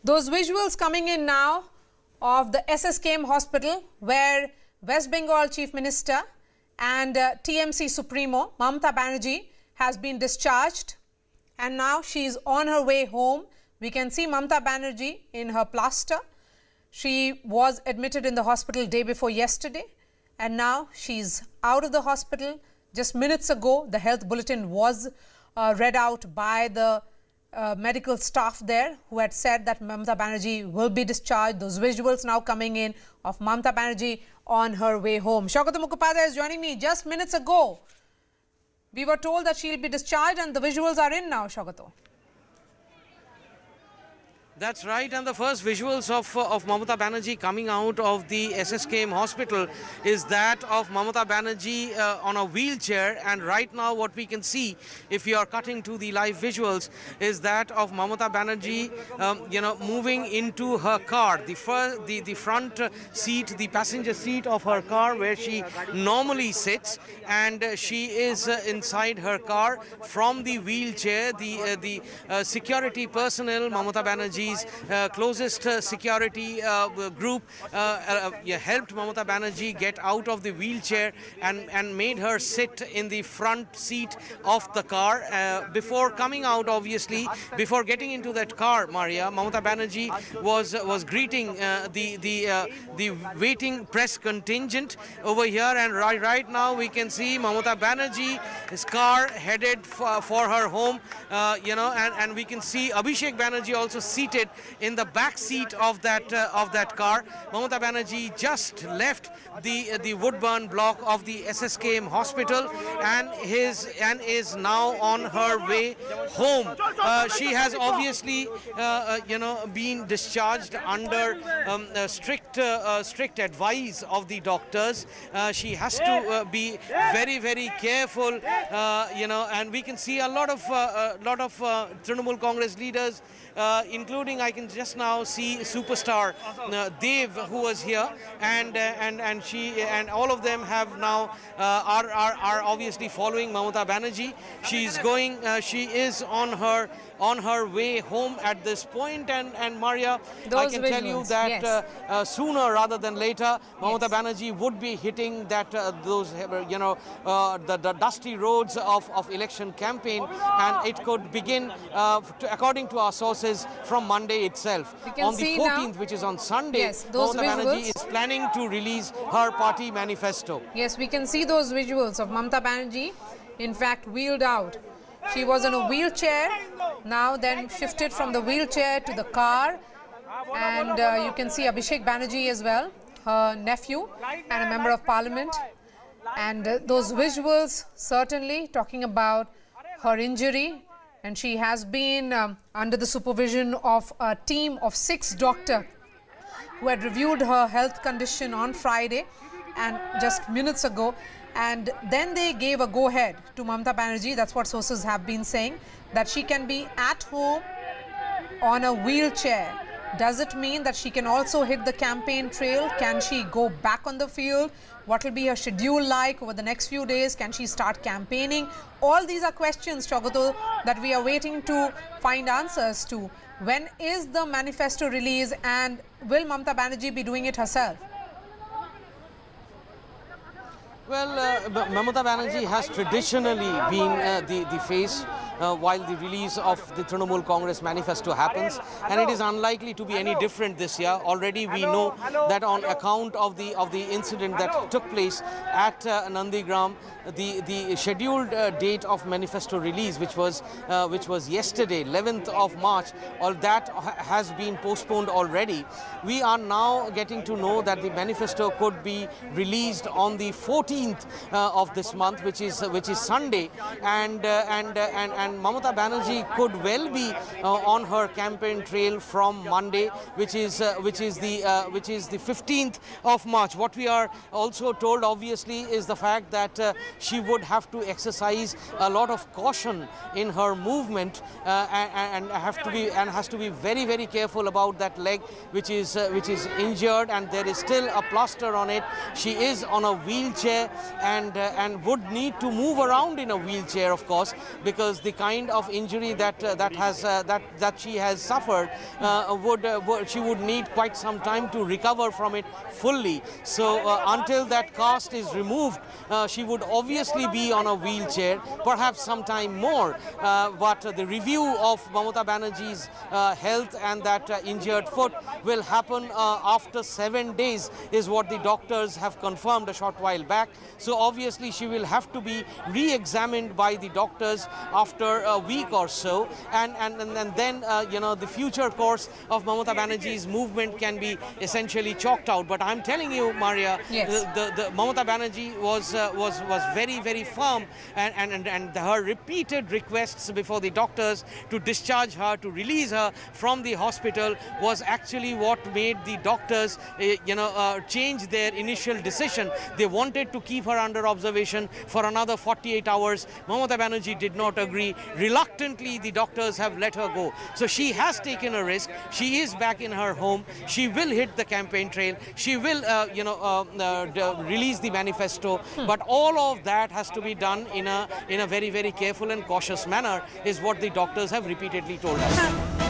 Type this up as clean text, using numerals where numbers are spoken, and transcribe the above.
Those visuals coming in now of the SSKM hospital where West Bengal Chief Minister and TMC Supremo Mamata Banerjee has been discharged and now she is on her way home. We can see Mamata Banerjee in her plaster. She was admitted in the hospital day before yesterday and now she's out of the hospital. Just minutes ago, the health bulletin was read out by the medical staff there who had said that Mamata Banerjee will be discharged. Those visuals now coming in of Mamata Banerjee on her way home. Shaukat Mukhopadhyay is joining me just minutes ago. We were told that she will be discharged and the visuals are in now, Shaukat. That's right, and the first visuals of Mamata Banerjee coming out of the SSKM hospital is that of Mamata Banerjee on a wheelchair, and right now what we can see, if you are cutting to the live visuals, is that of Mamata Banerjee moving into her car, the front seat, the passenger seat of her car where she normally sits, and she is inside her car from the wheelchair. The security personnel, Mamata Banerjee closest security group helped Mamata Banerjee get out of the wheelchair and made her sit in the front seat of the car. Before coming out, obviously, before getting into that car, Maria, Mamata Banerjee was greeting the waiting press contingent over here, and right now we can see Mamata Banerjee's car headed for her home, and we can see Abhishek Banerjee also seated in the back seat of that car. Mamata Banerjee just left the Woodburn block of the SSKM hospital and is now on her way home. She has obviously been discharged under strict advice of the doctors. She has to be very careful, and we can see a lot of Trinamool Congress leaders, including I can just now see superstar Dev, who was here, and she and all of them have now are obviously following Mamata Banerjee. She's going. She is on her way home at this point, and Maria, I can tell you that yes, sooner rather than later, Mamata Banerjee would be hitting that the dusty roads of election campaign, and it could begin, according to our sources, from Monday itself. On the 14th, which is on Sunday, yes, Mamata Banerjee is planning to release her party manifesto. Yes, we can see those visuals of Mamata Banerjee, in fact, wheeled out. She was in a wheelchair, now then shifted from the wheelchair to the car, and you can see Abhishek Banerjee as well, her nephew and a member of parliament, and those visuals certainly talking about her injury, and she has been under the supervision of a team of 6 doctors who had reviewed her health condition on Friday and just minutes ago, and then they gave a go-ahead to Mamata Banerjee. That's what sources have been saying, that she can be at home on a wheelchair. Does it mean that she can also hit the campaign trail? Can she go back on the field? What will be her schedule like over the next few days? Can she start campaigning? All these are questions, Chogoto, that we are waiting to find answers to. When is the manifesto release, and will Mamata Banerjee be doing it herself? Well, Mamata Banerjee has traditionally been the face while the release of the Trinamool Congress manifesto happens, and it is unlikely to be any different this year. Already we know that on account of the incident that took place at Nandigram, the scheduled date of manifesto release, which was yesterday, 11th of March, all that has been postponed already. We are now getting to know that the manifesto could be released on the 14th of this month, which is Sunday, and Mamata Banerjee could well be on her campaign trail from Monday, which is the 15th of March. What we are also told, obviously, is the fact that she would have to exercise a lot of caution in her movement, and has to be very careful about that leg, which is injured, and there is still a plaster on it. She is on a wheelchair and would need to move around in a wheelchair, of course, because the kind of injury that she has suffered, she would need quite some time to recover from it fully. So until that cast is removed, she would obviously be on a wheelchair, perhaps some time more. But the review of Mamata Banerjee's health and that injured foot will happen after 7 days, is what the doctors have confirmed a short while back. So obviously she will have to be re-examined by the doctors after a week or so, and then the future course of Mamata Banerjee's movement can be essentially chalked out. But I'm telling you, Maria, Yes. the Mamata Banerjee was very, very firm, and her repeated requests before the doctors to discharge her, to release her from the hospital, was actually what made the doctors change their initial decision. They wanted to keep her under observation for another 48 hours. Mamata Banerjee did not agree. Reluctantly, the doctors have let her go. So she has taken a risk. She is back in her home. She will hit the campaign trail. She will release the manifesto. But all of that has to be done in a very, very careful and cautious manner, is what the doctors have repeatedly told us.